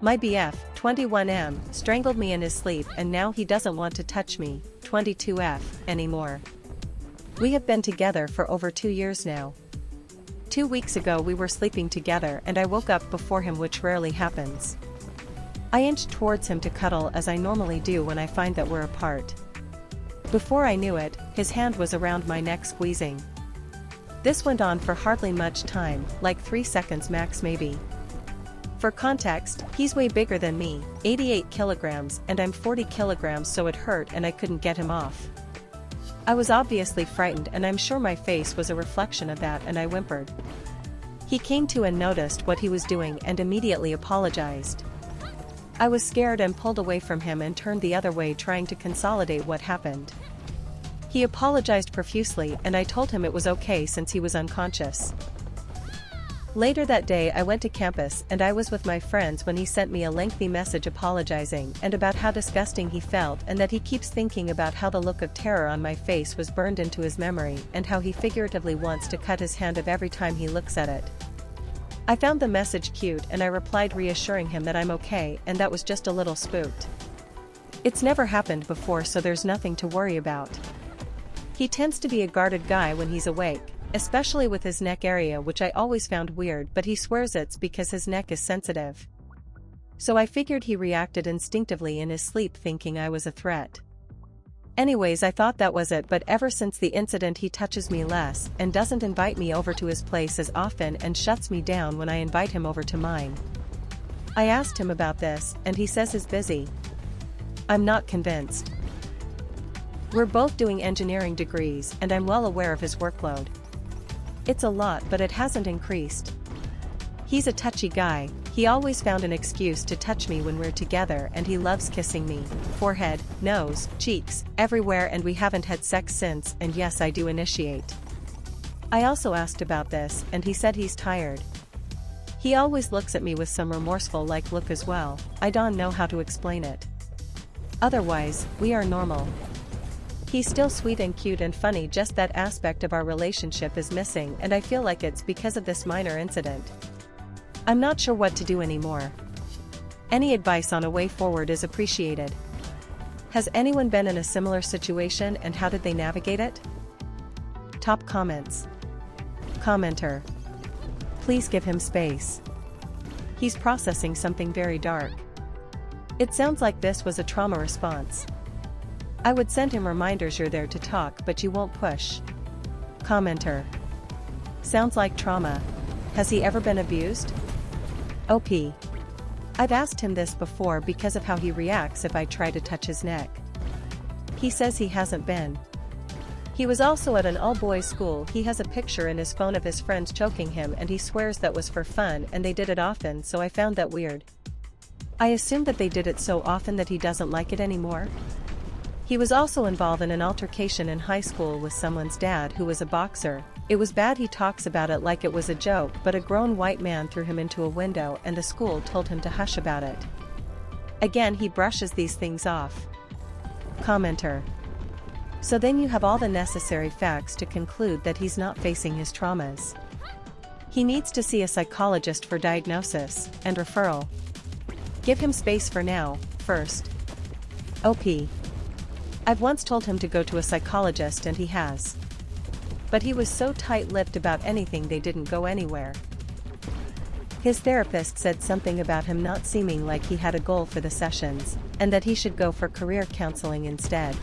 My BF, 21M, strangled me in his sleep and now he doesn't want to touch me, 22F, anymore. We have been together for over 2 years now. 2 weeks ago we were sleeping together and I woke up before him, which rarely happens. I inched towards him to cuddle as I normally do when I find that we're apart. Before I knew it, his hand was around my neck squeezing. This went on for hardly much time, like 3 seconds max maybe. For context, he's way bigger than me, 88 kilograms, and I'm 40 kilograms, so it hurt and I couldn't get him off. I was obviously frightened and I'm sure my face was a reflection of that, and I whimpered. He came to and noticed what he was doing and immediately apologized. I was scared and pulled away from him and turned the other way, trying to consolidate what happened. He apologized profusely and I told him it was okay since he was unconscious. Later that day I went to campus and I was with my friends when he sent me a lengthy message apologizing and about how disgusting he felt and that he keeps thinking about how the look of terror on my face was burned into his memory and how he figuratively wants to cut his hand off every time he looks at it. I found the message cute and I replied reassuring him that I'm okay and that was just a little spooked. It's never happened before, so there's nothing to worry about. He tends to be a guarded guy when he's awake, especially with his neck area, which I always found weird, but he swears it's because his neck is sensitive. So I figured he reacted instinctively in his sleep thinking I was a threat. Anyways, I thought that was it, but ever since the incident he touches me less and doesn't invite me over to his place as often and shuts me down when I invite him over to mine. I asked him about this and he says he's busy. I'm not convinced. We're both doing engineering degrees and I'm well aware of his workload. It's a lot, but it hasn't increased. He's a touchy guy, he always found an excuse to touch me when we're together, and he loves kissing me, forehead, nose, cheeks, everywhere, and we haven't had sex since, and yes, I do initiate. I also asked about this and he said he's tired. He always looks at me with some remorseful-like look as well. I don't know how to explain it. Otherwise, we are normal. He's still sweet and cute and funny, just that aspect of our relationship is missing, and I feel like it's because of this minor incident. I'm not sure what to do anymore. Any advice on a way forward is appreciated. Has anyone been in a similar situation and how did they navigate it? Top comments. Commenter. Please give him space. He's processing something very dark. It sounds like this was a trauma response. I would send him reminders you're there to talk, but you won't push. Commenter. Sounds like trauma. Has he ever been abused? OP. I've asked him this before because of how he reacts if I try to touch his neck. He says he hasn't been. He was also at an all-boys school. He has a picture in his phone of his friends choking him and he swears that was for fun and they did it often, so I found that weird. I assume that they did it so often that he doesn't like it anymore. He was also involved in an altercation in high school with someone's dad who was a boxer. It was bad. He talks about it like it was a joke, but a grown white man threw him into a window and the school told him to hush about it. Again, he brushes these things off. Commenter. So then you have all the necessary facts to conclude that he's not facing his traumas. He needs to see a psychologist for diagnosis and referral. Give him space for now, first. OP. I've once told him to go to a psychologist and he has. But he was so tight-lipped about anything they didn't go anywhere. His therapist said something about him not seeming like he had a goal for the sessions, and that he should go for career counseling instead.